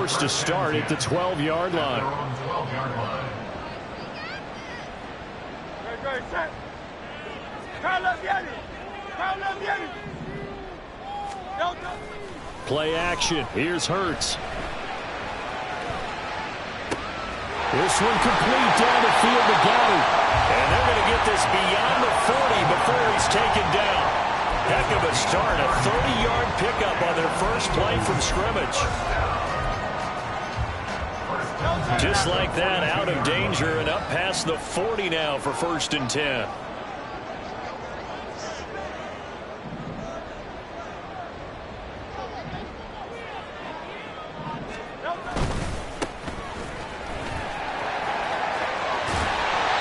first to start at the 12-yard line. Play action. Here's Hurts. This one complete down the field to Gametime. And they're going to get this beyond the 40 before he's taken down. Heck of a start. A 30-yard pickup on their first play from scrimmage. Just like that, out of danger and up past the 40 now for 1st and 10.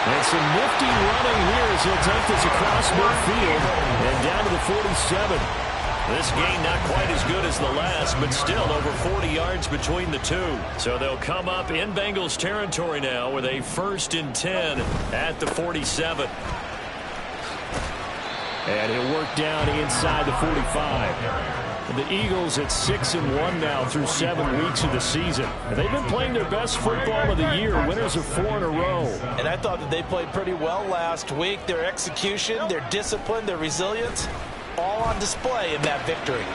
And some nifty running here as he'll take this across midfield and down to the 47. This gain not quite as good as the last, but still over 40 yards between the two. So they'll come up in Bengals territory now with a 1st and 10 at the 47. And he'll work down inside the 45. The Eagles at 6-1 now through 7 weeks of the season. And they've been playing their best football of the year, winners of 4 in a row. And I thought that they played pretty well last week. Their execution, their discipline, their resilience, all on display in that victory.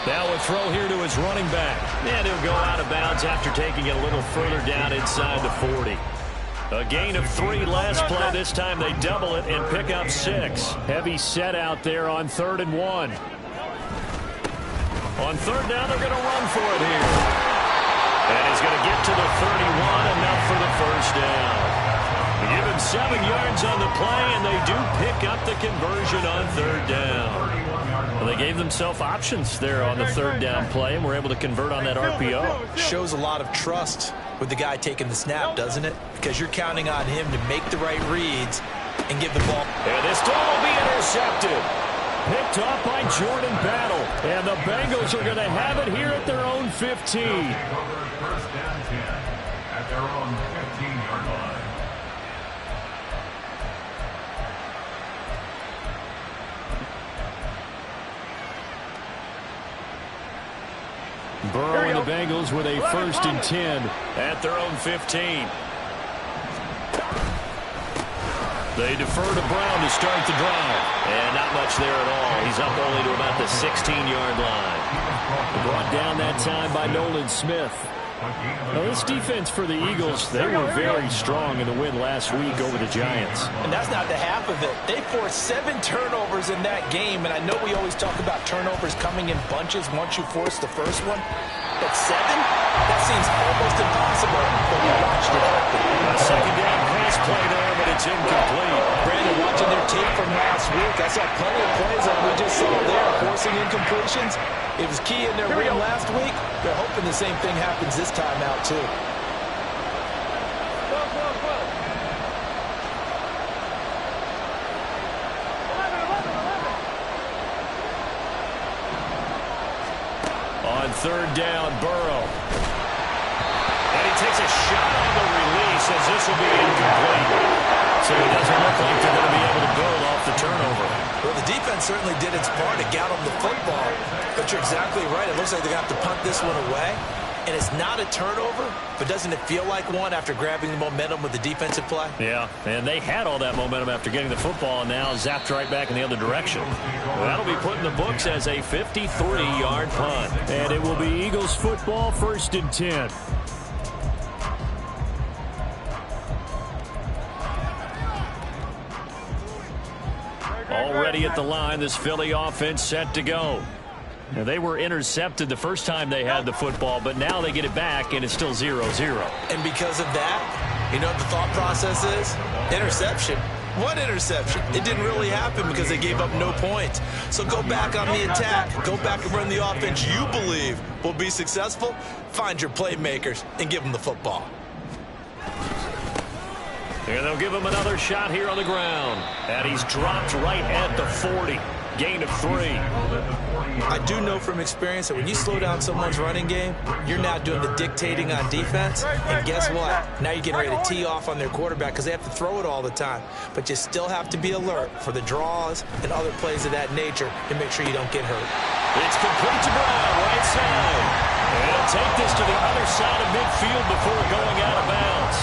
Now a throw here to his running back. And he'll go out of bounds after taking it a little further down inside the 40. A gain of 3 last play. This time they double it and pick up 6. Heavy set out there on 3rd and 1. On 3rd down, they're going to run for it here. And he's going to get to the 31, enough for the 1st down. They give him 7 yards on the play, and they do pick up the conversion on 3rd down. Well, they gave themselves options there on the 3rd down play, and were able to convert on that RPO. Shows a lot of trust with the guy taking the snap, doesn't it? Because you're counting on him to make the right reads and give the ball. And this throw will be intercepted. Picked off by Jordan Battle. And the Bengals are going to have it here at their own 15. 1st and 10 at their own 15-yard line. Burrow and the Bengals with a 1st and 10 at their own 15. They defer to Brown to start the drive. And not much there at all. He's up only to about the 16-yard line. Brought down that time by Nolan Smith. Now, this defense for the Eagles, they were very strong in the win last week over the Giants. And that's not the half of it. They forced 7 turnovers in that game. And I know we always talk about turnovers coming in bunches once you force the first one. But 7? That seems almost impossible. But we watched it happen. A 2nd down pass play there, but it's incomplete. Brandon, watching their tape from last week, I saw plenty of plays like we just saw there, forcing incompletions. It was key in their win last week. They're hoping the same thing happens this time out, too. On 3rd down, Burrow. And he takes a shot on the release as this will be incomplete. So it doesn't look like they're going to be able to build off the turnover. Well, the defense certainly did its part to get them the football. But you're exactly right. It looks like they're going to have to punt this one away. And it's not a turnover, but doesn't it feel like one after grabbing the momentum with the defensive play? Yeah, and they had all that momentum after getting the football and now zapped right back in the other direction. Well, that'll be put in the books as a 53-yard punt. And it will be Eagles football, 1st and 10. Already at the line, this Philly offense set to go. Now, they were intercepted the first time they had the football, but now they get it back, and it's still 0-0. And because of that, you know what the thought process is? Interception. What interception? It didn't really happen because they gave up no points. So go back on the attack. Go back and run the offense you believe will be successful. Find your playmakers and give them the football. And they'll give him another shot here on the ground. And he's dropped right at the 40. Gain of 3. I do know from experience that when you slow down someone's running game, you're now doing the dictating on defense. And guess what? Now you're getting ready to tee off on their quarterback because they have to throw it all the time. But you still have to be alert for the draws and other plays of that nature to make sure you don't get hurt. It's complete to Brown, right side. And take this to the other side of midfield before going out of bounds.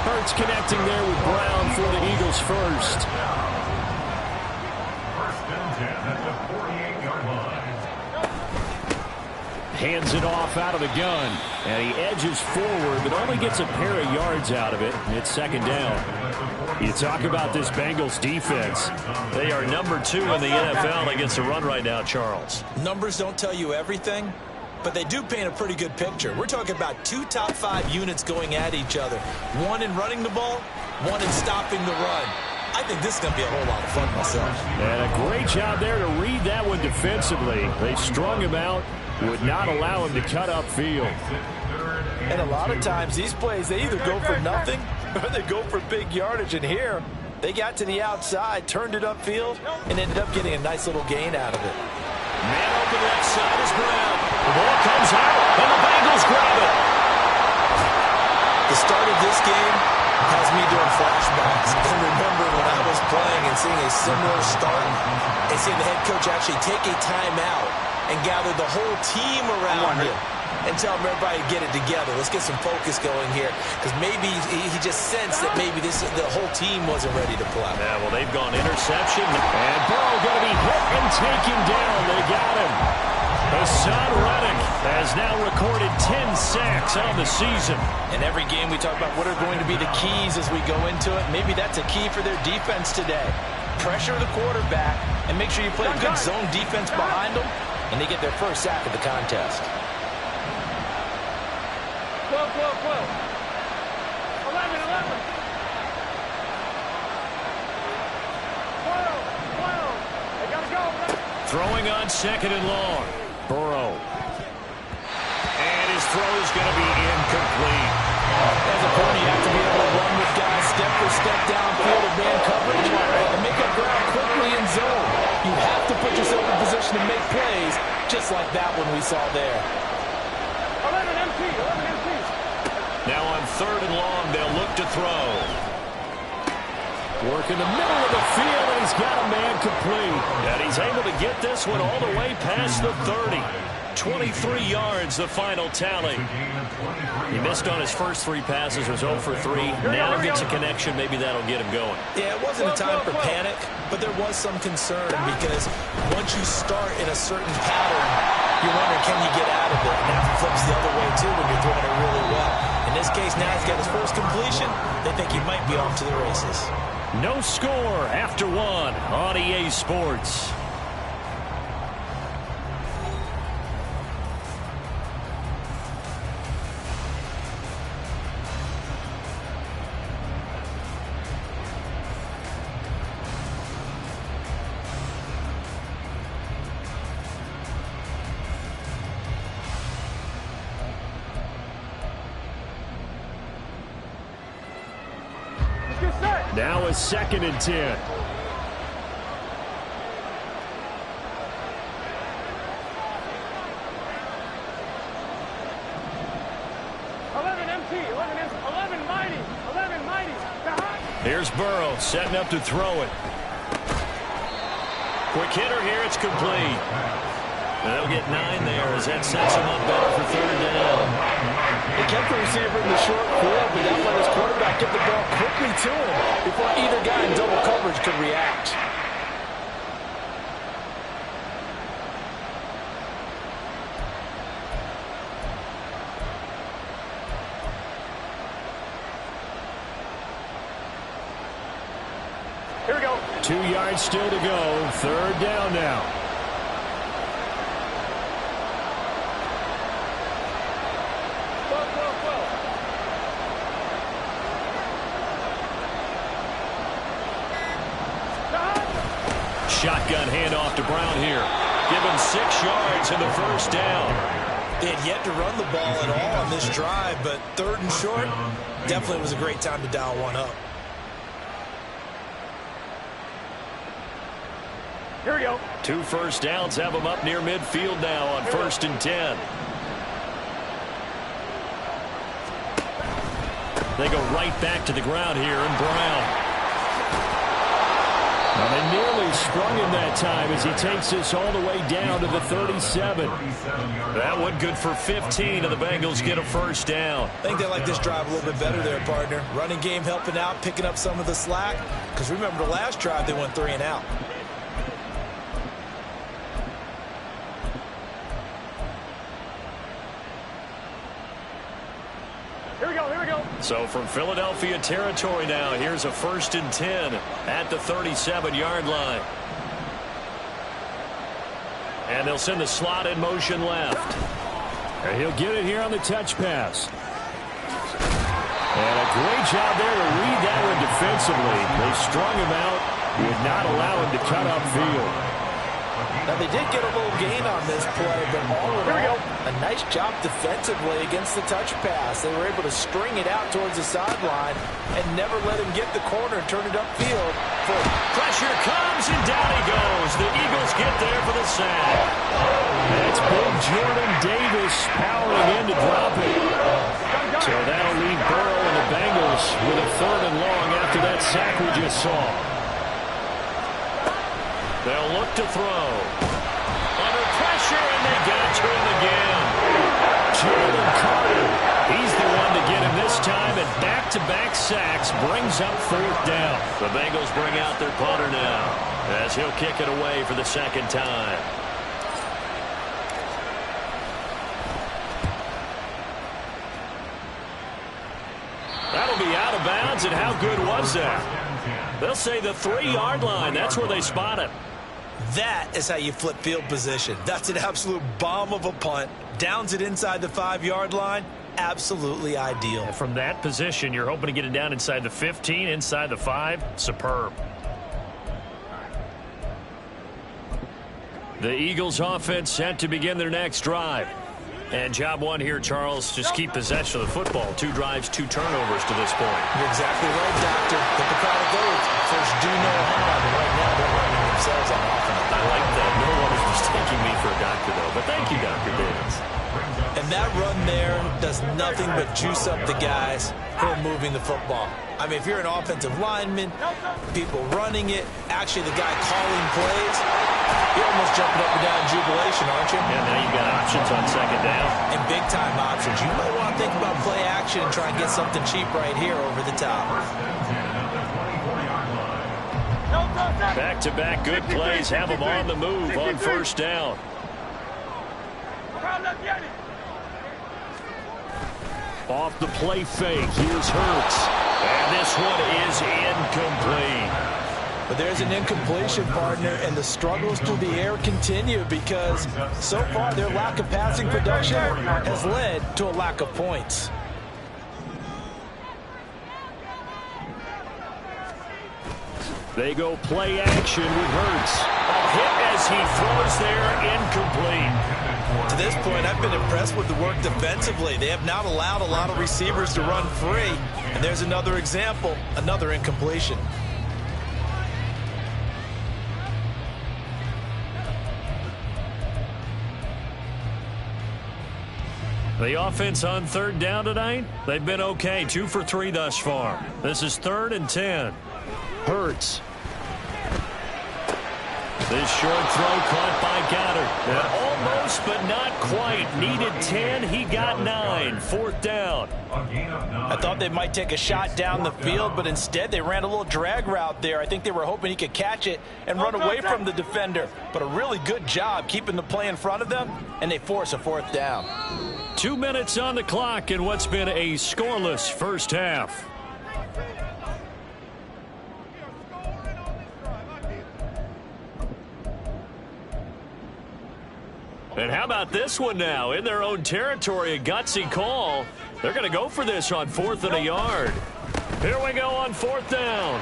Hurts connecting there with Brown for the Eagles first. First and 10 at the 48-yard line. Hands it off out of the gun. And he edges forward, but only gets a pair of yards out of it. It's second down. You talk about this Bengals defense. They are number 2 in the NFL against the run right now, Charles. Numbers don't tell you everything, but they do paint a pretty good picture. We're talking about 2 top 5 units going at each other. One in running the ball, one in stopping the run. I think this is going to be a whole lot of fun myself. And a great job there to read that one defensively. They strung him out, would not allow him to cut upfield. And a lot of times these plays, they either go for nothing or they go for big yardage. And here, they got to the outside, turned it upfield, and ended up getting a nice little gain out of it. Man open left side is Brown. The ball comes out, and the Bengals grab it. The start of this game has me doing flashbacks and remembering when I was playing and seeing a similar start and seeing the head coach actually take a timeout and gather the whole team around him and tell everybody to get it together. Let's get some focus going here, because maybe he just sensed that maybe the whole team wasn't ready to play. Yeah, well, they've gone interception, and Burrow going to be hit and taken down. They got him. Hassan Reddick has now recorded 10 sacks on the season. In every game we talk about what are going to be the keys as we go into it. Maybe that's a key for their defense today. Pressure the quarterback and make sure you play a good zone defense behind them, and they get their first sack of the contest. 12, 12, 12. 11, 11. 12, 12. They got to go. Throwing on second and long. Burrow. And his throw is going to be incomplete. As a corner, you have to be able to run with guys step for step downfield of man coverage and make up ground quickly in zone. You have to put yourself in position to make plays, just like that one we saw there. 11 MT, 11 MT. Now on third and long, they'll look to throw. Work in the middle of the field, and he's got a man complete. And he's able to get this one all the way past the 30. 23 yards, the final tally. He missed on his first 3 passes, was 0 for 3. Now gets a connection. Maybe that'll get him going. Yeah, it wasn't a time for panic, but there was some concern because once you start in a certain pattern, you're wondering, can you get out of it? And that flips the other way, too, when you're throwing it really well. In this case, now he's got his first completion. They think he might be off to the races. No score after 1 on EA Sports. Now a second and 10. 11 MT, 11 mighty, 11 mighty. Here's Burrow setting up to throw it. Quick hitter here, it's complete. They'll get 9 there as that sets him up better for third down. He kept the receiver in the short field, but that let his quarterback get the ball quickly to him before either guy in double coverage could react. Here we go. 2 yards still to go. Third down now. Shotgun handoff to Brown here. Give him 6 yards in the first down. They had yet to run the ball at all on this drive, but third and short, definitely was a great time to dial one up. Here we go. 2 first downs have him up near midfield now on first and 10. They go right back to the ground here, and Brown. Well, they nearly sprung him that time as he takes this all the way down to the 37. That one good for 15, and the Bengals get a first down. I think they like this drive a little bit better there, partner. Running game helping out, picking up some of the slack. Because remember the last drive, they went 3 and out. Here we go, here we go. So from Philadelphia territory now, here's a 1st and 10 at the 37-yard line. And they'll send the slot in motion left. And he'll get it here on the touch pass. And a great job there to read that one defensively. They strung him out, would not allow him to cut upfield. Now, they did get a little gain on this play, but all in all, a nice job defensively against the touch pass. They were able to string it out towards the sideline and never let him get the corner and turn it upfield. Pressure comes, and down he goes. The Eagles get there for the sack. That's big Jordan Davis powering in to drop it. So that'll leave Burrow and the Bengals with a 3rd and long after that sack we just saw. They'll look to throw. Under pressure, and they got to him again. Jalen Carter, he's the one to get him this time, and back-to-back sacks brings up 4th down. The Bengals bring out their punter now as he'll kick it away for the 2nd time. That'll be out of bounds, and how good was that? They'll say the 3-yard line. That's where they spot it. That is how you flip field position. That's an absolute bomb of a punt. Downs it inside the 5-yard line. Absolutely ideal. From that position, you're hoping to get it down inside the 15, inside the 5. Superb. The Eagles offense set to begin their next drive. And job one here, Charles, just keep possession of the football. 2 drives, 2 turnovers to this point. You're exactly right, Doctor. But the crowd goes, first do no harm. And right now, they're running themselves on offense. I like that. No one is mistaking me for a doctor, though. But thank you, Dr. Davis. And that run there does nothing but juice up the guys who are moving the football. I mean, if you're an offensive lineman, people running it, actually the guy calling plays, you're almost jumping up and down in jubilation, aren't you? And now you've got options on 2nd down. And big-time options. You might want to think about play action and try and get something cheap right here over the top. Back-to-back good plays have them on the move on 1st down. Off the play fake, here's Hurts. And this one is incomplete. But there's an incompletion, partner, and the struggles through the air continue because so far their lack of passing production has led to a lack of points. They go play action with Hurts. A hit as he throws there, incomplete. To this point, I've been impressed with the work defensively. They have not allowed a lot of receivers to run free. And there's another example, another incompletion. The offense on 3rd down tonight, they've been okay. 2 for 3 thus far. This is 3rd and 10. Hurts. This short throw caught by Goddard. Almost, but not quite. Needed 10. He got 9. 4th down. I thought they might take a shot down the field, but instead they ran a little drag route there. I think they were hoping he could catch it and run away from the defender. But a really good job keeping the play in front of them, and they force a 4th down. 2 minutes on the clock in what's been a scoreless first half. And how about this one now? In their own territory, a gutsy call. They're going to go for this on 4th and a yard. Here we go on 4th down.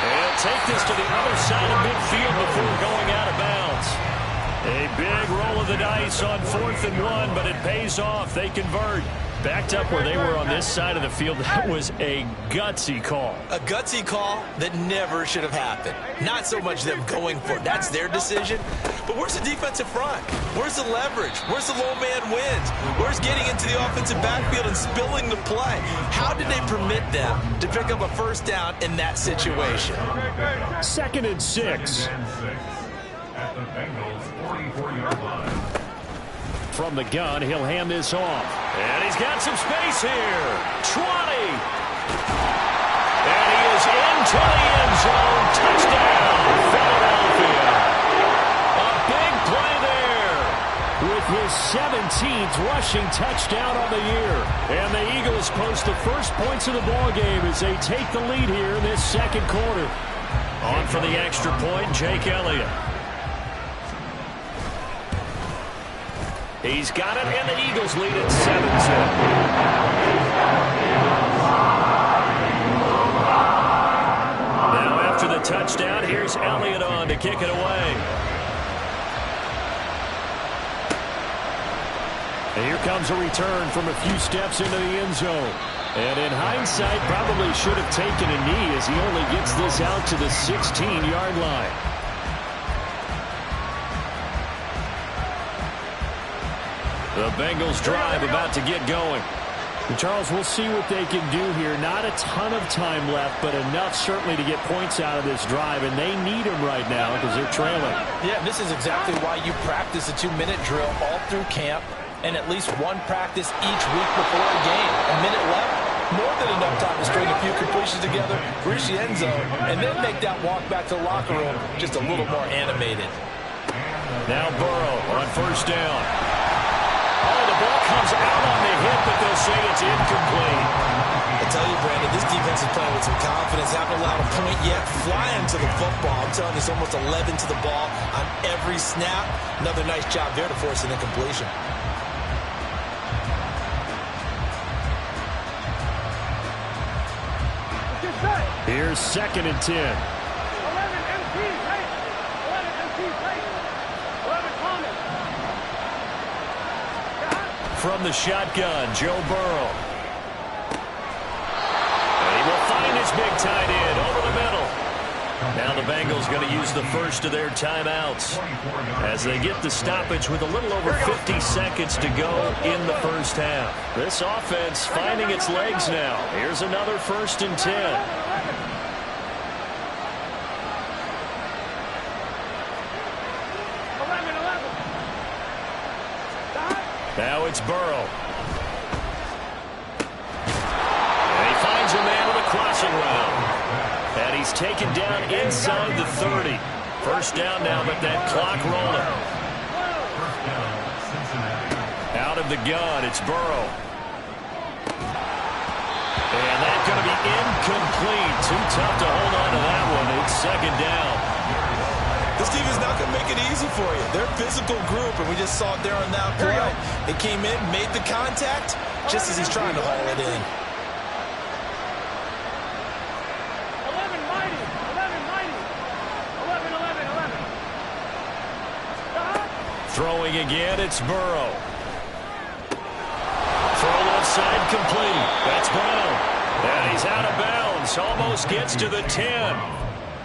And take this to the other side of midfield before going out of bounds. A big roll of the dice on 4th and 1, but it pays off. They convert. Backed up where they were on this side of the field. That was a gutsy call. A gutsy call that never should have happened. Not so much them going for it. That's their decision. But where's the defensive front? Where's the leverage? Where's the low man wins? Where's getting into the offensive backfield and spilling the play? How did they permit them to pick up a first down in that situation? 2nd and 6. At the Bengals 44-yard line. From the gun, he'll hand this off. And he's got some space here. 20. And he is into the end zone. Touchdown, Philadelphia. A big play there with his 17th rushing touchdown on the year. And the Eagles post the first points of the ballgame as they take the lead here in this second quarter. On for the extra point, Jake Elliott. He's got it, and the Eagles lead at 7-10. Now after the touchdown, here's Elliott on to kick it away. And here comes a return from a few steps into the end zone. And in hindsight, probably should have taken a knee as he only gets this out to the 16-yard line. The Bengals drive about to get going. And Charles, we'll see what they can do here. Not a ton of time left, but enough certainly to get points out of this drive, and they need them right now because they're trailing. Yeah, this is exactly why you practice a 2-minute drill all through camp and at least one practice each week before a game. A minute left, more than enough time to string a few completions together, reach the end zone, and then make that walk back to the locker room just a little more animated. Now Burrow on first down. Oh, the ball comes out on the hit, but they'll say it's incomplete. I tell you, Brandon, this defense is playing with some confidence. Haven't allowed a point yet. Flying to the football. I'm telling you, it's almost 11 to the ball on every snap. Another nice job there to force an incompletion. Here's 2nd and 10. 11 MT, right? 11 MT, right? 11 Thomas. From the shotgun, Joe Burrow. And he will find his big tight end over the middle. Now the Bengals going to use the first of their timeouts as they get the stoppage with a little over 50 seconds to go in the first half. This offense finding its legs now. Here's another 1st and 10. 11. Now it's Burrow. And he finds a man with a crossing route. And he's taken down inside the 30. First down now, but that clock rolling. Out of the gun, it's Burrow. And that's going to be incomplete. Too tough to hold on to that one. It's 2nd down. This team is not going to make it easy for you. They're a physical group, and we just saw it there on that play. They came in, made the contact, just as he's trying to haul it in. 11 mighty. 11 mighty. 11. Throwing again, it's Burrow. Throw left side complete. That's Brown. And he's out of bounds. Almost gets to the 10.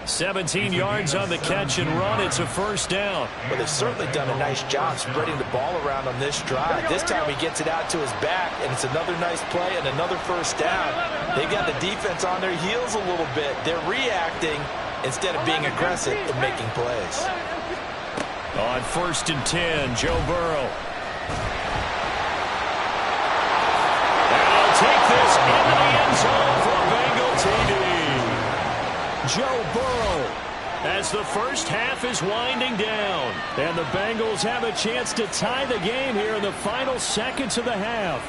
17 yards on the catch and run. It's a first down. Well, they've certainly done a nice job spreading the ball around on this drive. This time he gets it out to his back, and it's another nice play and another first down. They got the defense on their heels a little bit. They're reacting instead of being aggressive and making plays. On 1st and 10, Joe Burrow. And he'll take this into the end zone for a Bengal TD. Joe Burrow as the first half is winding down. And the Bengals have a chance to tie the game here in the final seconds of the half.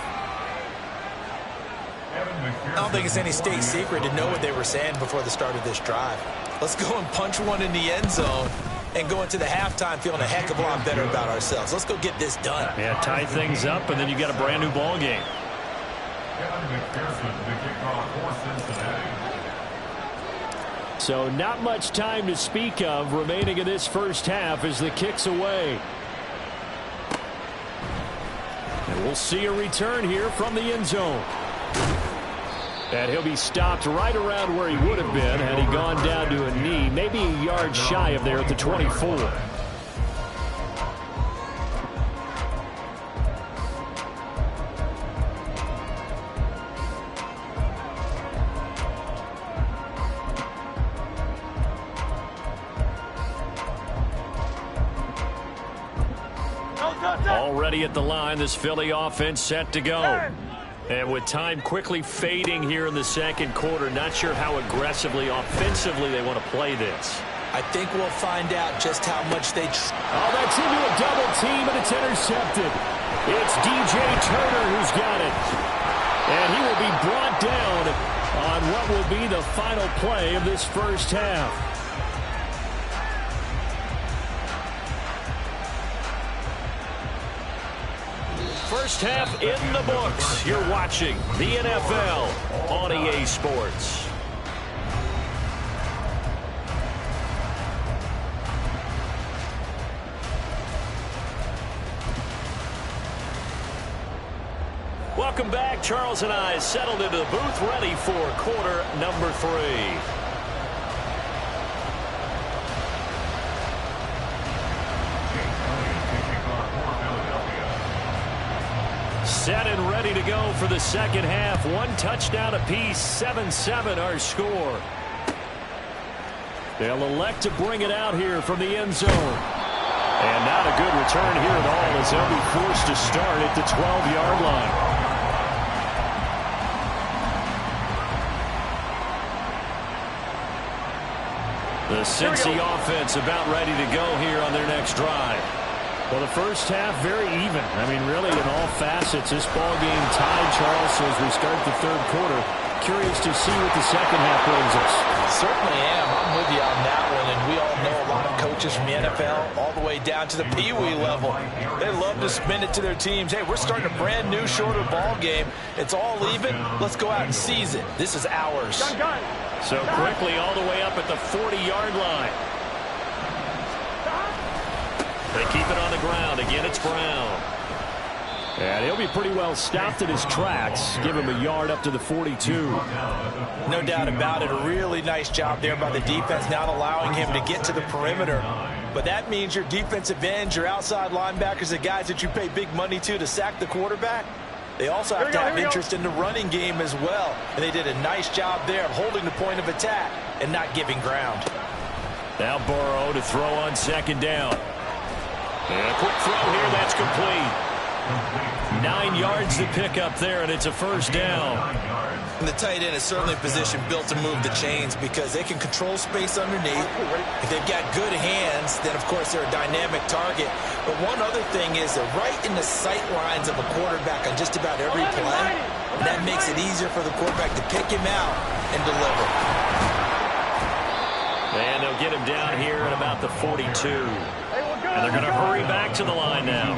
I don't think it's any state secret to know what they were saying before the start of this drive. Let's go and punch one in the end zone and go into the halftime feeling a heck of a lot better about ourselves. Let's go get this done. Yeah, tie things up, and then you got a brand new ball game. So not much time to speak of remaining in this first half as the kick's away. We'll see a return here from the end zone. And he'll be stopped right around where he would have been had he gone down to a knee, maybe a yard shy of there at the 24. Already at the line, this Philly offense set to go. And with time quickly fading here in the second quarter, not sure how aggressively, offensively they want to play this. I think we'll find out just how much they... Oh, that's into a double team, and it's intercepted. It's DJ Turner who's got it. And he will be brought down on what will be the final play of this first half. First half in the books. You're watching the NFL on EA Sports. Welcome back. Charles and I settled into the booth, ready for quarter number 3. Set and ready to go for the second half. One touchdown apiece, 7-7 our score. They'll elect to bring it out here from the end zone. And not a good return here at all as they'll be forced to start at the 12-yard line. The Cincy offense about ready to go here on their next drive. Well, the first half very even. I mean, really in all facets, this ball game tied, Charles. So as we start the third quarter, curious to see what the second half brings us. Certainly am. I'm with you on that one. And we all know a lot of coaches from the NFL all the way down to the Pee Wee level. They love to spin it to their teams. Hey, we're starting a brand new, shorter ball game. It's all even. Let's go out and seize it. This is ours. So quickly all the way up at the 40-yard line. They keep it on the ground. Again, it's Brown. And he'll be pretty well stopped in his tracks. Give him a yard up to the 42. No doubt about it. A really nice job there by the defense, not allowing him to get to the perimeter. But that means your defensive ends, your outside linebackers, the guys that you pay big money to sack the quarterback, they also have to have interest in the running game as well. And they did a nice job there of holding the point of attack and not giving ground. Now Burrow to throw on second down. And a quick throw here, that's complete. 9 yards to pick up there, and it's a first down. And the tight end is certainly a position built to move the chains because they can control space underneath. If they've got good hands, then, of course, they're a dynamic target. But one other thing is they're right in the sight lines of a quarterback on just about every play. And that makes it easier for the quarterback to pick him out and deliver. And they'll get him down here at about the 42. And they're going to hurry back to the line now.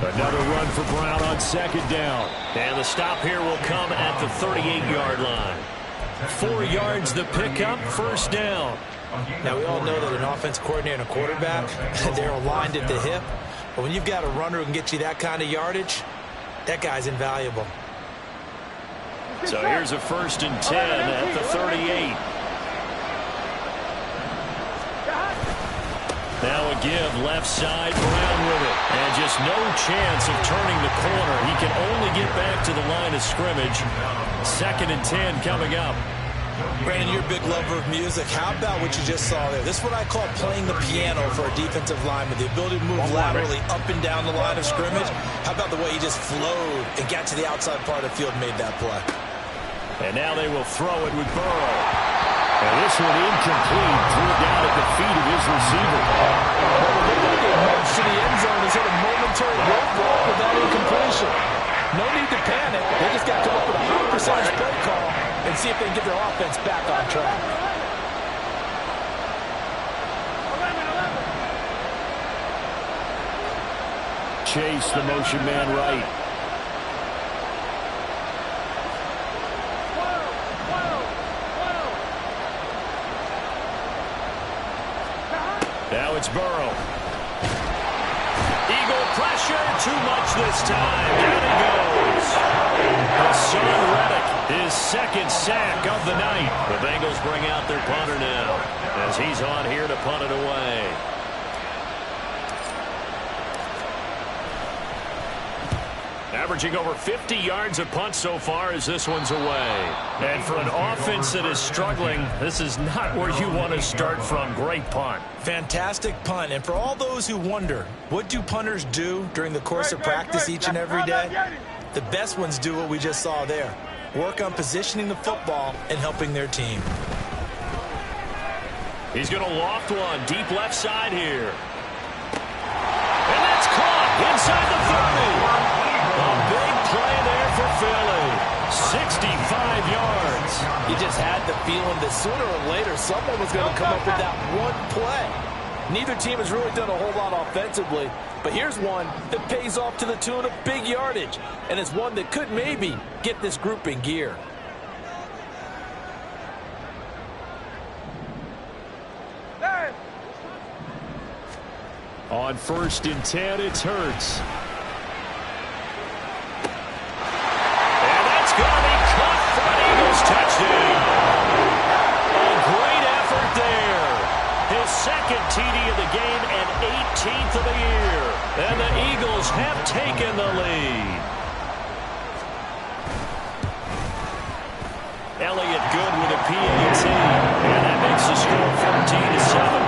Another run for Brown on second down. And the stop here will come at the 38-yard line. 4 yards the pickup, first down. Now, we all know that an offense coordinator and a quarterback, they're aligned at the hip. But when you've got a runner who can get you that kind of yardage, that guy's invaluable. So here's a 1st and 10 at the 38. Now a give, left side, Brown with it. And just no chance of turning the corner. He can only get back to the line of scrimmage. 2nd and 10 coming up. Brandon, you're a big lover of music. How about what you just saw there? This is what I call playing the piano for a defensive lineman. The ability to move laterally up and down the line of scrimmage. How about the way he just flowed and got to the outside part of the field and made that play? And now they will throw it with Burrow. And this one incomplete. Threw it down at the feet of his receiver. To the end zone has hit a momentary roadblock with that incompletion. No need to panic. They just got to come up with a high percentage play call and see if they can get their offense back on track. Chase, the motion man right. Now it's Burrow. this time. Down he goes. Hassan Reddick, his second sack of the night. The Bengals bring out their punter now as he's on here to punt it away. Averaging over 50 yards a punt so far as this one's away. And for an offense that is struggling, this is not where you want to start from. Great punt. Fantastic punt. And for all those who wonder, what do punters do during the course of practice each and every day? The best ones do what we just saw there. Work on positioning the football and helping their team. He's going to loft one deep left side here. And that's caught inside the 30. A big play there for Philly. 65 yards. You just had the feeling that sooner or later someone was going to come up with that one play. Neither team has really done a whole lot offensively, but here's one that pays off to the tune of big yardage, and it's one that could maybe get this group in gear. On 1st and 10, it's Hurts. Touchdown. A great effort there. His second TD of the game and 18th of the year. And the Eagles have taken the lead. Elliott good with a PAT. And that makes the score 14-7.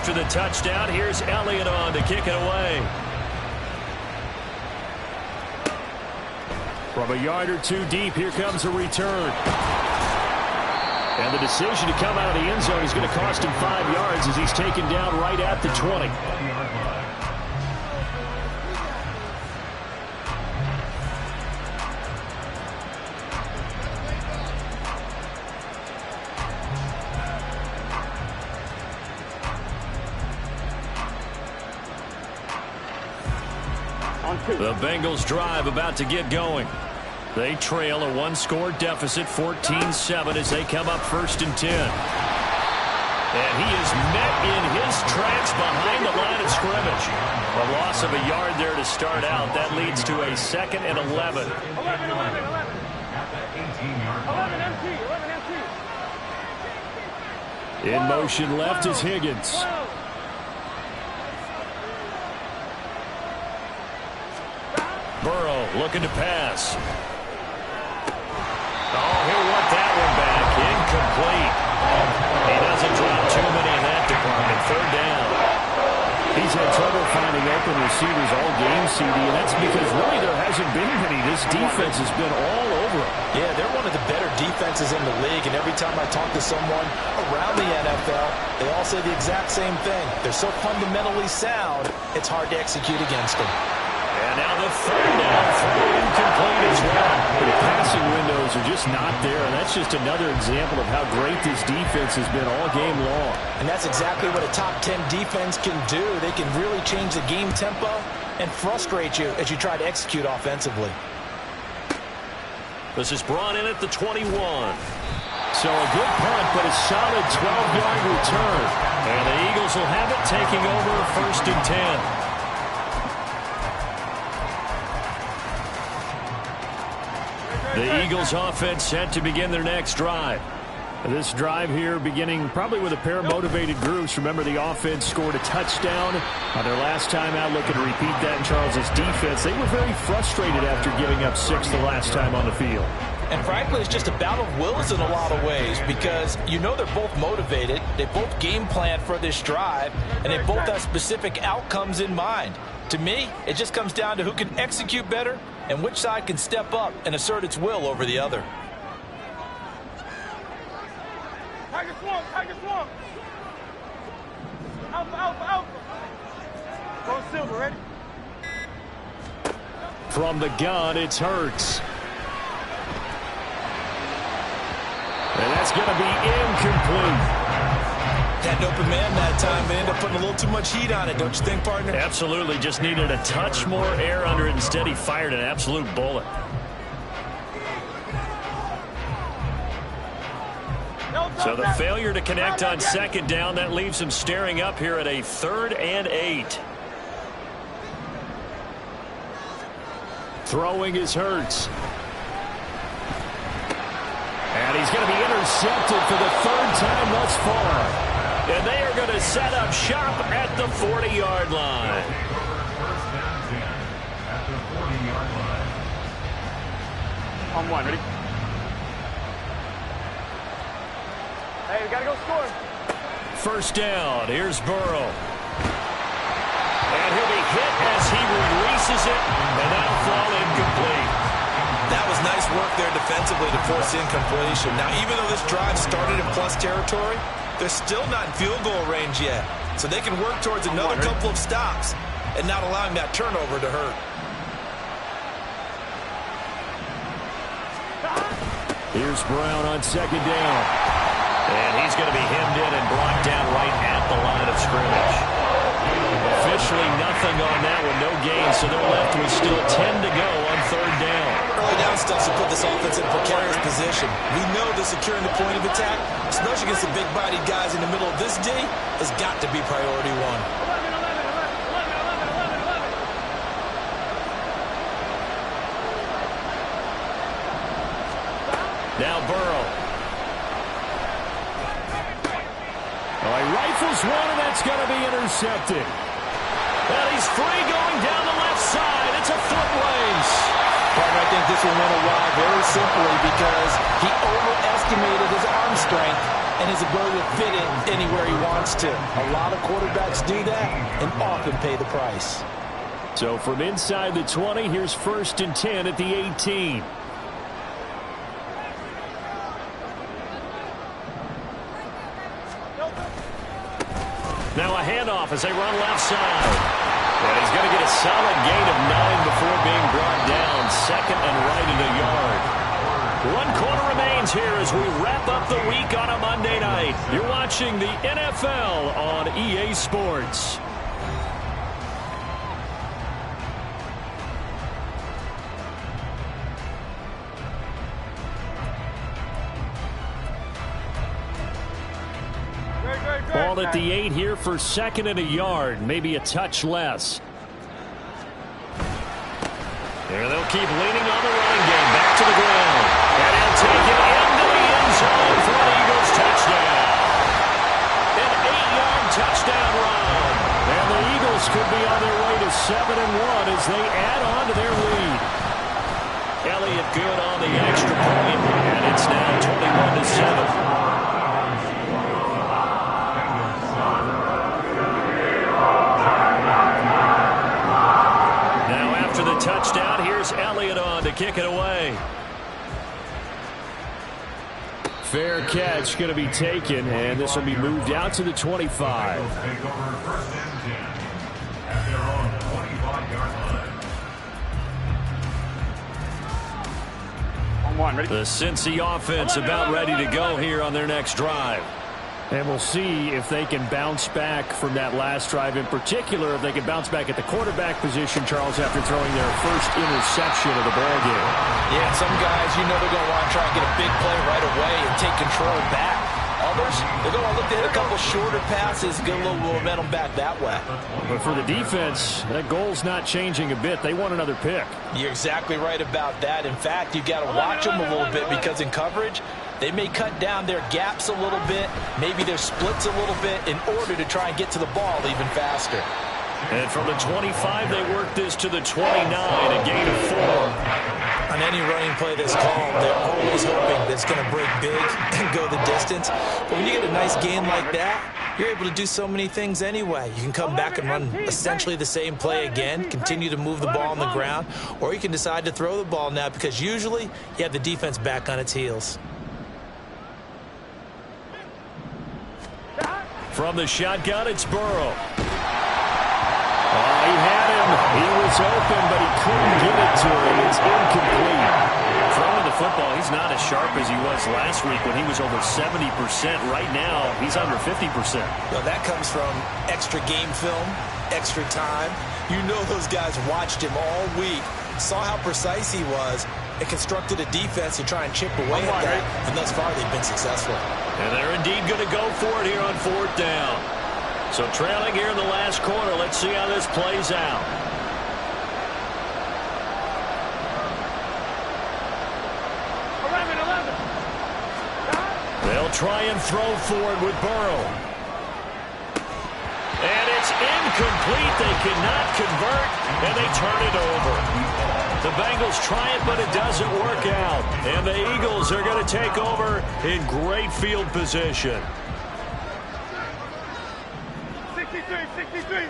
After the touchdown, here's Elliott on to kick it away. From a yard or two deep, here comes a return. And the decision to come out of the end zone is going to cost him 5 yards as he's taken down right at the 20. The Bengals drive about to get going. They trail a one-score deficit, 14-7, as they come up 1st and 10. And he is met in his tracks behind the line of scrimmage. A loss of a yard there to start out. That leads to a 2nd and 11. 11 empty. In motion left is Higgins. Burrow looking to pass. Oh, he'll want that one back. Incomplete. He doesn't drop too many in that department. 3rd down. He's had trouble finding open receivers all game, CD, and that's because really there hasn't been many. This defense has been all over him. Yeah, they're one of the better defenses in the league, and every time I talk to someone around the NFL, they all say the exact same thing. They're so fundamentally sound, it's hard to execute against them. And now the 3rd down, throw incomplete as well. The passing windows are just not there, and that's just another example of how great this defense has been all game long. And that's exactly what a top 10 defense can do. They can really change the game tempo and frustrate you as you try to execute offensively. This is brought in at the 21. So a good punt, but a solid 12-yard return. And the Eagles will have it, taking over 1st and 10. The Eagles offense set to begin their next drive. This drive here beginning probably with a pair of motivated groups. Remember, the offense scored a touchdown on their last time out. Looking to repeat that in Charles's defense. They were very frustrated after giving up 6 the last time on the field. And frankly, it's just a battle of wills in a lot of ways because you know they're both motivated. They both game plan for this drive, and they both have specific outcomes in mind. To me, it just comes down to who can execute better and which side can step up and assert its will over the other. Tiger swamp, Tiger swamp. Alpha, alpha, alpha. Go silver, ready? From the gun, it's Hurts. And that's going to be incomplete. Had an open man that time, but ended up putting a little too much heat on it, don't you think, partner? Absolutely. Just needed a touch more air under it. Instead, he fired an absolute bullet. So the failure to connect on second down, that leaves him staring up here at a 3rd and 8. Throwing is Hurts. And he's going to be intercepted for the 3rd time thus far. And they are going to set up shop at the 40-yard line. First down 10 at the 40-yard line. On one, ready? Hey, we gotta go score. First down. Here's Burrow. And he'll be hit as he releases it, and that'll fall incomplete. That was nice work there defensively to force incompletion. Now, even though this drive started in plus territory, they're still not in field goal range yet. So they can work towards another couple of stops and not allowing that turnover to hurt. Here's Brown on second down. And he's going to be hemmed in and blocked down right at the line of scrimmage. Officially nothing on that one, no gain, so they're left with still 10 to go on 3rd down. Early down stuff to put this offense in a precarious position. We know that securing the point of attack, especially against the big-bodied guys in the middle of this D, has got to be priority one. 11. Now Burrow. Well, he rifles one, and that's going to be intercepted. And he's free going down the left side. It's a foot race. Partner, I think this will win a while very simply because he overestimated his arm strength and his ability to fit it anywhere he wants to. A lot of quarterbacks do that and often pay the price. So from inside the 20, here's 1st and 10 at the 18. Now a handoff as they run left side. And he's going to get a solid gain of 9 before being brought down. 2nd and right at a yard. 1 quarter remains here as we wrap up the week on a Monday night. You're watching the NFL on EA Sports. Ball at the 8 here for 2nd and a yard, maybe a touch less. There they'll keep leaning on the running game. Back to the ground. And he'll take it into the end zone for an Eagles touchdown. An 8-yard touchdown run. And the Eagles could be on their way to 7-1 as they add on to their lead. Elliott good on the extra point, and it's now 21-7. Touchdown. Here's Elliott on to kick it away. Fair catch going to be taken, and this will be moved out to the 25. Take over 1st and 10 at their own 25-yard line. On one, ready? The Cincy offense about ready to go here on their next drive. And we'll see if they can bounce back from that last drive, in particular, if they can bounce back at the quarterback position, Charles, after throwing their first interception of the ballgame. Yeah, some guys, you know they're going to want to try and get a big play right away and take control back. Others, they're going to look to hit a couple shorter passes, get a little momentum back that way. But for the defense, that goal's not changing a bit. They want another pick. You're exactly right about that. In fact, you've got to watch them a little bit because in coverage, they may cut down their gaps a little bit, maybe their splits a little bit in order to try and get to the ball even faster. And from the 25, they work this to the 29, a gain of 4. On any running play that's called, they're always hoping that it's going to break big and go the distance. But when you get a nice gain like that, you're able to do so many things anyway. You can come back and run essentially the same play again, continue to move the ball on the ground, or you can decide to throw the ball now because usually you have the defense back on its heels. From the shotgun, it's Burrow. He had him. He was open, but he couldn't get it to him. It's incomplete. Throwing the the football, he's not as sharp as he was last week when he was over 70%. Right now, he's under 50%. Well, that comes from extra game film, extra time. You know those guys watched him all week, saw how precise he was, and constructed a defense to try and chip away at that. And thus far, they've been successful. And they're indeed going to go for it here on 4th down. So trailing here in the last quarter. Let's see how this plays out. 11. They'll try and throw for it with Burrow. And it's incomplete. They cannot convert, and they turn it over. The Bengals try it, but it doesn't work out. And the Eagles are going to take over in great field position. 63.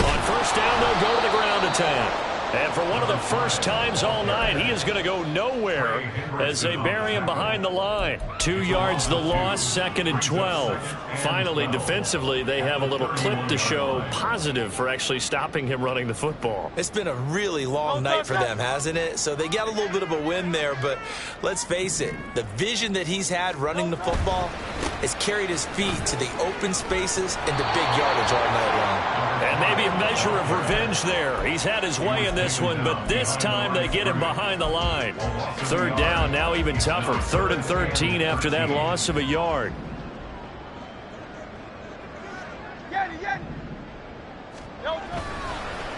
On 1st down, they'll go to the ground attack. And for one of the first times all night, he is going to go nowhere as they bury him behind the line. 2 yards the loss, 2nd and 12. Finally, defensively, they have a little clip to show positive for actually stopping him running the football. It's been a really long night for them, hasn't it? So they got a little bit of a win there, but let's face it, the vision that he's had running the football has carried his feet to the open spaces and to big yardage all night long. And maybe a measure of revenge there. He's had his way in this one, but this time they get him behind the line. 3rd down, now even tougher. 3rd and 13 after that loss of a yard.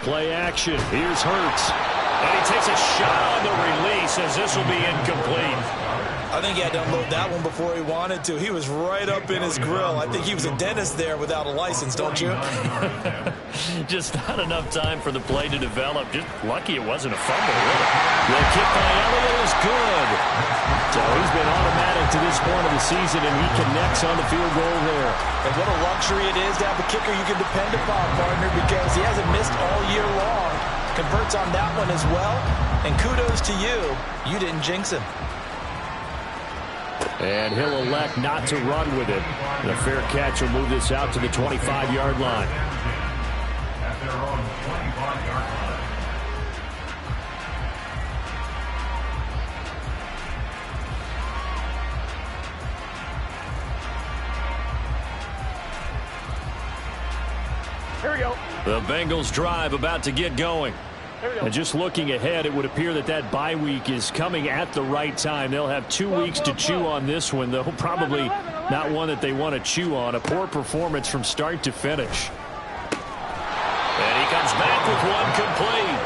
Play action. Here's Hurts. And he takes a shot on the release as this will be incomplete. I think he had to unload that one before he wanted to. He was right up in his grill. I think he was a dentist there without a license, don't you? Just not enough time for the play to develop. Just lucky it wasn't a fumble, really. The kick by Elliott is good. So he's been automatic to this point of the season, and he connects on the field goal there. And what a luxury it is to have a kicker you can depend upon, partner, because he hasn't missed all year long. Converts on that one as well. And kudos to you. You didn't jinx him. And he'll elect not to run with it. And a fair catch will move this out to the 25-yard line. At their own 25-yard line. Here we go. The Bengals drive about to get going. And just looking ahead, it would appear that that bye week is coming at the right time. They'll have 2 weeks to chew on this one, though probably not one that they want to chew on. A poor performance from start to finish. And he comes back with one complete.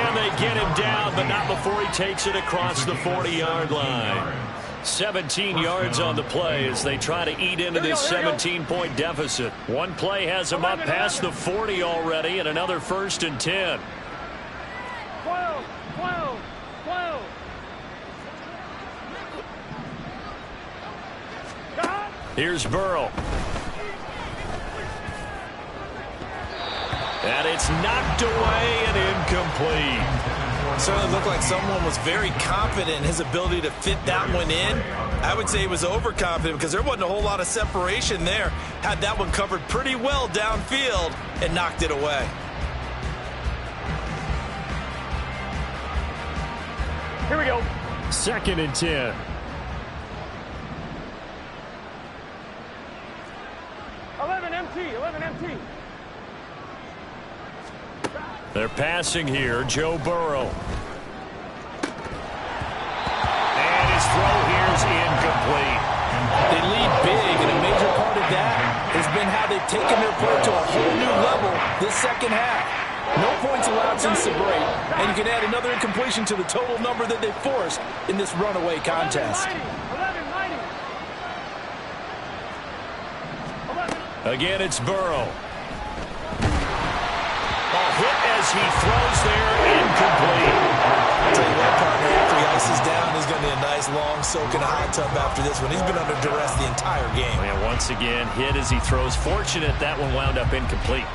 And they get him down, but not before he takes it across the 40-yard line. 17 yards on the play as they try to eat into this 17-point deficit. One play has them up past the 40 already, and another 1st and 10. 12. Here's Burrow. And it's knocked away and incomplete. Certainly looked like someone was very confident in his ability to fit that one in. I would say he was overconfident because there wasn't a whole lot of separation there. Had that one covered pretty well downfield and knocked it away. Here we go. 2nd and 10. MT. They're passing here. Joe Burrow. And his throw here is incomplete. They lead big, and a major part of that has been how they've taken their play to a whole new level this second half. No points allowed since the break, and you can add another incompletion to the total number that they forced in this runaway contest. 11. Again, it's Burrow. A hit as he throws there, incomplete. I'll tell you what, partner, after he ices down, there's going to be a nice long soak in a hot tub after this one. He's been under duress the entire game. And once again, hit as he throws. Fortunate that one wound up incomplete.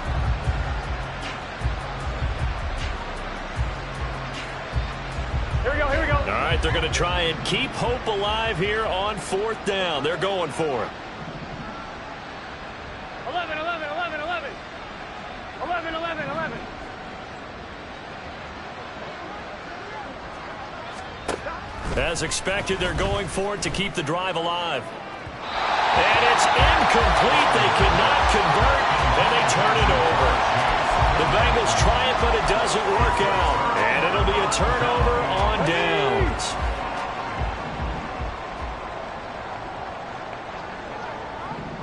Here we go. All right, they're going to try and keep hope alive here on 4th down. They're going for it. 11. 11. As expected, they're going for it to keep the drive alive. And it's incomplete. They cannot convert, and they turn it over. The Bengals try it, but it doesn't work out. And it'll be a turnover on downs.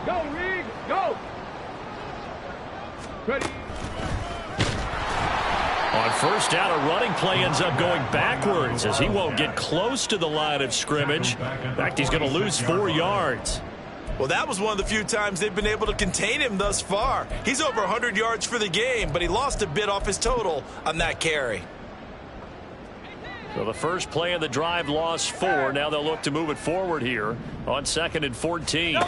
Go, Reed, go! Ready? On first down, a running play ends up going backwards as he won't get close to the line of scrimmage. In fact, he's going to lose 4 yards. Well, that was one of the few times they've been able to contain him thus far. He's over 100 yards for the game, but he lost a bit off his total on that carry. So the first play of the drive lost 4. Now they'll look to move it forward here on 2nd and 14.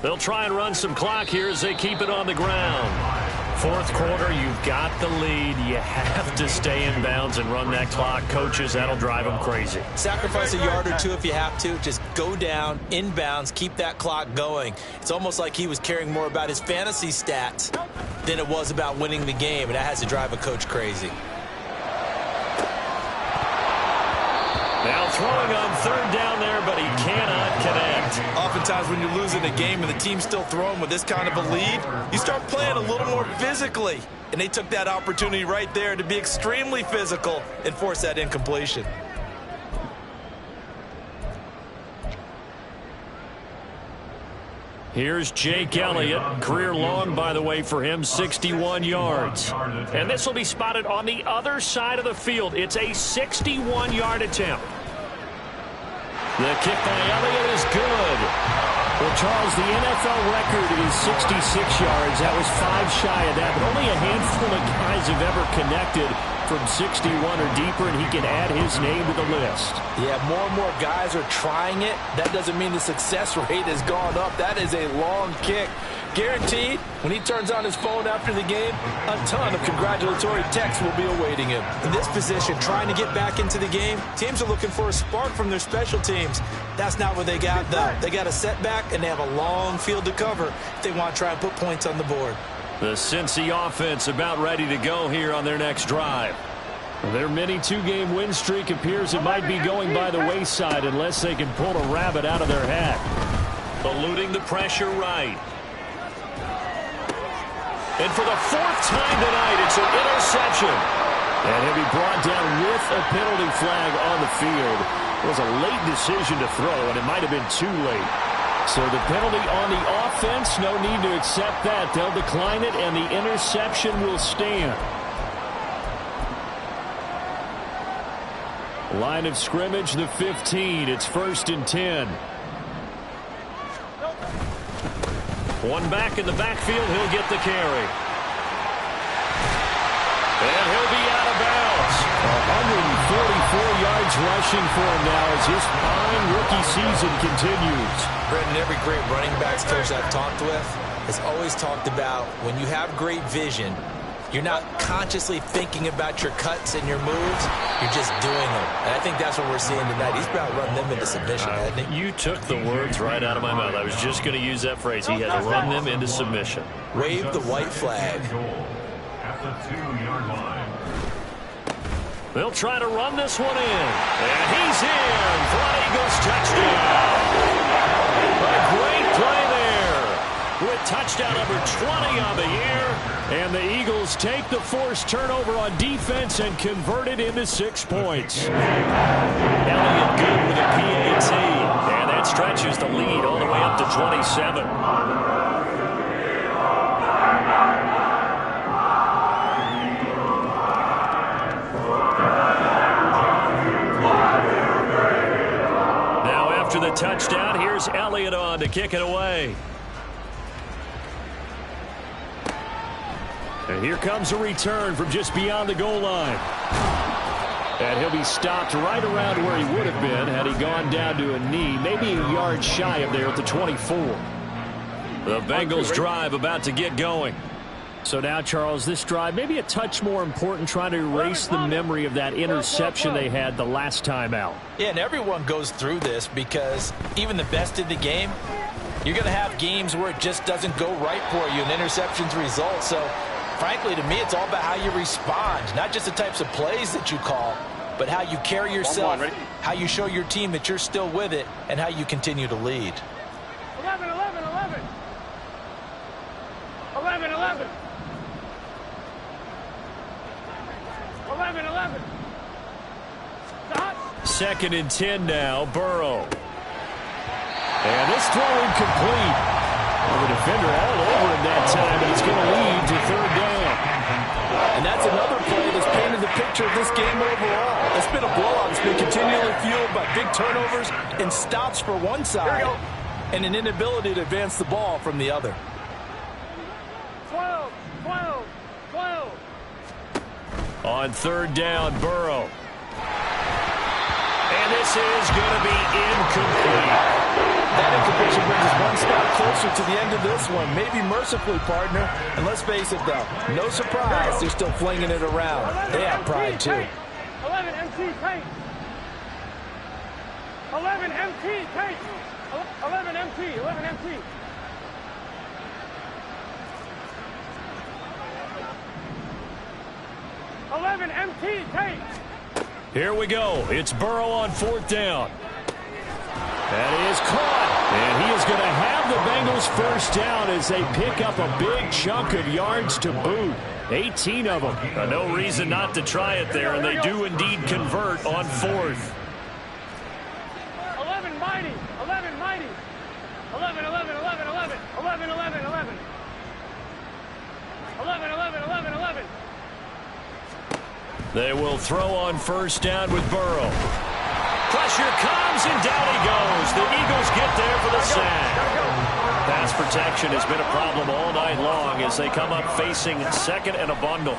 They'll try and run some clock here as they keep it on the ground. Fourth quarter, you've got the lead. You have to stay in bounds and run that clock. Coaches, that'll drive them crazy. Sacrifice a yard or two if you have to. Just go down, in bounds, keep that clock going. It's almost like he was caring more about his fantasy stats than it was about winning the game, and that has to drive a coach crazy. Now throwing on 3rd down there, but he cannot connect. Oftentimes when you're losing a game and the team's still throwing with this kind of a lead, you start playing a little more physically. And they took that opportunity right there to be extremely physical and force that incompletion. Here's Jake Elliott. Career long, by the way, for him, 61 yards. And this will be spotted on the other side of the field. It's a 61-yard attempt. The kick by Elliott is good. Well, Charles, the NFL record is 66 yards. That was 5 shy of that, but only a handful of guys have ever connected from 61 or deeper, and he can add his name to the list. Yeah, more and more guys are trying it. That doesn't mean the success rate has gone up. That is a long kick. Guaranteed, when he turns on his phone after the game, a ton of congratulatory texts will be awaiting him. In this position, trying to get back into the game, teams are looking for a spark from their special teams. That's not what they got, though. They got a setback, and they have a long field to cover if they want to try and put points on the board. The Cincy offense about ready to go here on their next drive. Their mini 2-game win streak appears it might be going by the wayside unless they can pull a rabbit out of their hat. Eluding the pressure right. And for the 4th time tonight, it's an interception. And he'll be brought down with a penalty flag on the field. It was a late decision to throw, and it might have been too late. So the penalty on the offense, no need to accept that. They'll decline it, and the interception will stand. Line of scrimmage, the 15. It's 1st and 10. One back in the backfield. He'll get the carry. And he'll be out of bounds. 144 yards rushing for him now as his fine rookie season continues. Brendan, every great running backs coach I've talked with has always talked about when you have great vision, you're not consciously thinking about your cuts and your moves. You're just doing them. And I think that's what we're seeing tonight. He's about running them into submission, hasn't he? You took the words right out of my mouth. I was just going to use that phrase. He has run them into submission. Wave the white flag. At the 2-yard line. They'll try to run this one in. And he's in for an Eagles touchdown. A great play there with touchdown number 20 on the year. And the Eagles take the forced turnover on defense and convert it into 6 points. Elliott good with a PAT. And that stretches the lead all the way up to 27. Now after the touchdown, here's Elliott on to kick it away. And here comes a return from just beyond the goal line. And he'll be stopped right around where he would have been had he gone down to a knee, maybe a yard shy of there at the 24. The Bengals drive about to get going. So now, Charles, this drive maybe a touch more important, trying to erase the memory of that interception they had the last time out. Yeah, and everyone goes through this because even the best in the game, you're going to have games where it just doesn't go right for you and interceptions result. So frankly, to me, it's all about how you respond, not just the types of plays that you call. but how you carry yourself, how you show your team that you're still with it, and how you continue to lead. 11, 11, 11. 11, 11. 11, 11. Stop. 2nd and 10 now, Burrow. And this throw incomplete. The defender all over him that time, and he's going to lead to 3rd down. And that's another play that's painted the picture of this game overall. It's been a blowout. It's been continually fueled by big turnovers and stops for one side and an inability to advance the ball from the other. 12, 12, 12. On 3rd down, Burrow. And this is going to be incomplete. That incompletion brings us one step closer to the end of this one. Maybe mercifully, partner. And let's face it, though, no surprise, they're still flinging it around. They have pride, too. 11 MT tape. 11 MT tape. 11 MT. 11 MT. MT tape. Here we go. It's Burrow on 4th down. That is caught. And he is going to have the Bengals first down as they pick up a big chunk of yards to boot. 18 of them. No reason not to try it there, and they do indeed convert on 4th. 11 mighty. 11 mighty. 11, 11, 11, 11. 11, 11, 11. 11, 11, 11, 11. They will throw on 1st down with Burrow. Pressure comes, and down he goes. The Eagles get there for the sack. Pass protection has been a problem all night long as they come up facing 2nd and a bundle.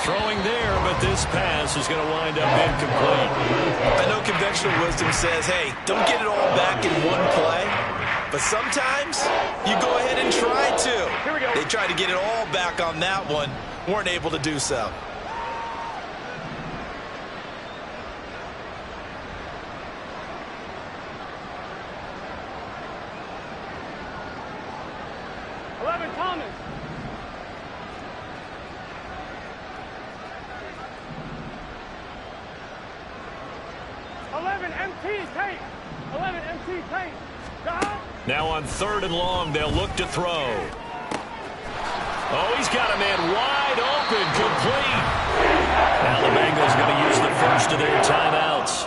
Throwing there, but this pass is going to wind up incomplete. I know conventional wisdom says, hey, don't get it all back in one play. But sometimes you go ahead and try to. Here we go. They tried to get it all back on that one. Weren't able to do so. Thomas. 11 MT tape. 11 MT tape. Now on 3rd and long, they'll look to throw. Oh, he's got a man wide open, complete. Now the Bengals going to use the first of their timeouts,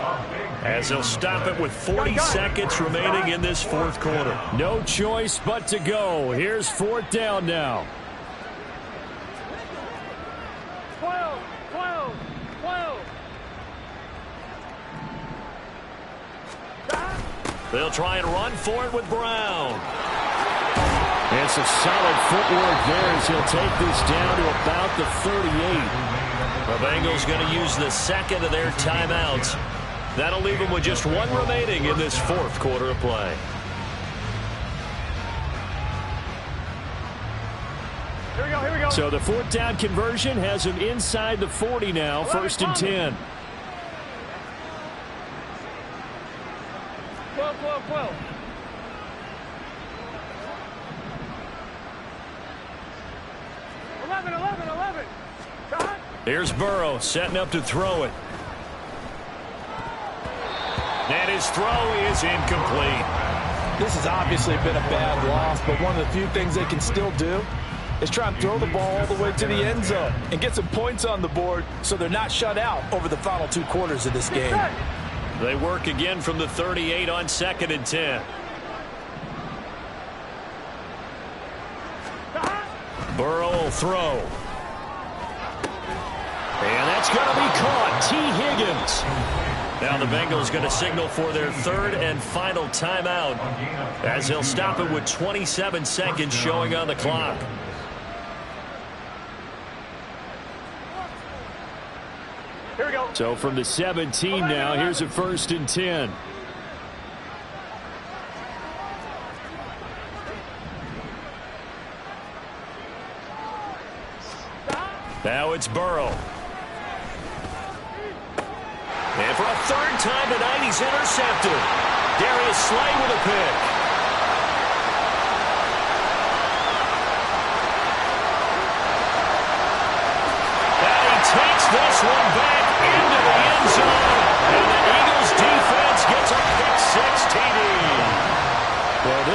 as they'll stop it with 40 seconds remaining in this 4th quarter. No choice but to go. Here's 4th down now. 12, 12, 12. They'll try and run for it with Brown. And some solid footwork there as he'll take this down to about the 38. The Bengals going to use the 2nd of their timeouts. That'll leave them with just 1 remaining in this 4th quarter of play. Here we go, here we go. So the 4th down conversion has him inside the 40 now, 1st and 10. 12, 12, 12. 11, 11, 11. Shot. Here's Burrow setting up to throw it. And his throw is incomplete. This has obviously been a bad loss, but one of the few things they can still do is try and throw the ball all the way to the end zone and get some points on the board so they're not shut out over the final 2 quarters of this game. They work again from the 38 on 2nd and 10. Burrow will throw. And that's going to be caught. T. Higgins. Now the Bengals going to signal for their 3rd and final timeout as they'll stop it with 27 seconds showing on the clock. Here we go. So from the 17 now, here's a 1st and 10. Now it's Burrow. And for a 3rd time tonight, he's intercepted. Darius Slay with a pick. And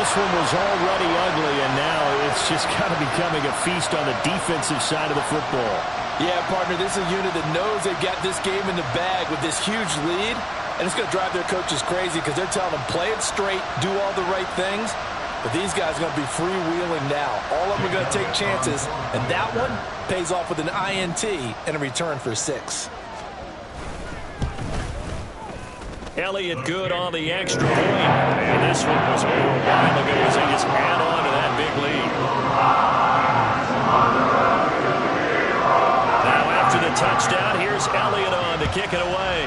this one was already ugly, and now it's just kind of becoming a feast on the defensive side of the football. Yeah, partner, this is a unit that knows they've got this game in the bag with this huge lead, and it's going to drive their coaches crazy because they're telling them, play it straight, do all the right things. But these guys are going to be freewheeling now. All of them are going to take chances, and that one pays off with an INT and a return for 6. Elliott good on the extra point. And this one was over a while ago as they just add on to that big lead. Now after the touchdown, here's Elliott on to kick it away.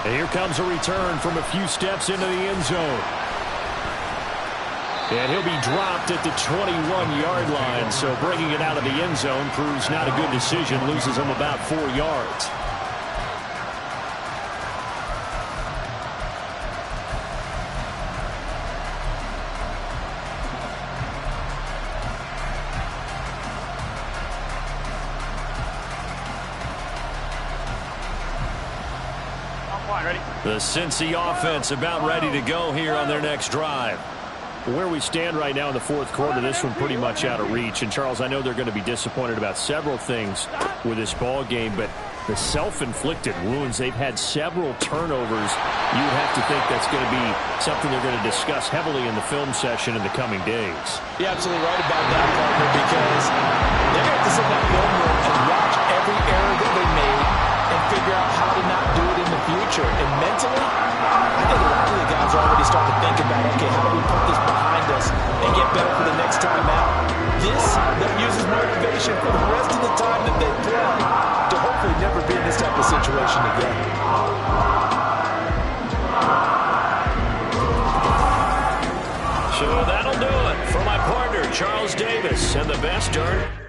And here comes a return from a few steps into the end zone. And he'll be dropped at the 21-yard line, so bringing it out of the end zone proves not a good decision, loses him about 4 yards. The Cincy offense about ready to go here on their next drive. Where we stand right now in the fourth quarter, this one pretty much out of reach. And, Charles, I know they're going to be disappointed about several things with this ball game, but the self-inflicted wounds, they've had several turnovers. You would have to think that's going to be something they're going to discuss heavily in the film session in the coming days. You're absolutely right about that, partner, because they're going to have to sit in that film room and watch every error that they made and figure out how to not do it in the future. And mentally, I think a lot of the guys are already starting to think about, okay, how do we put this behind us and get better for the next time out? This, that uses motivation for the rest of the time that they play to hopefully never be in this type of situation again. So that'll do it for my partner, Charles Davis, and the best, Ern.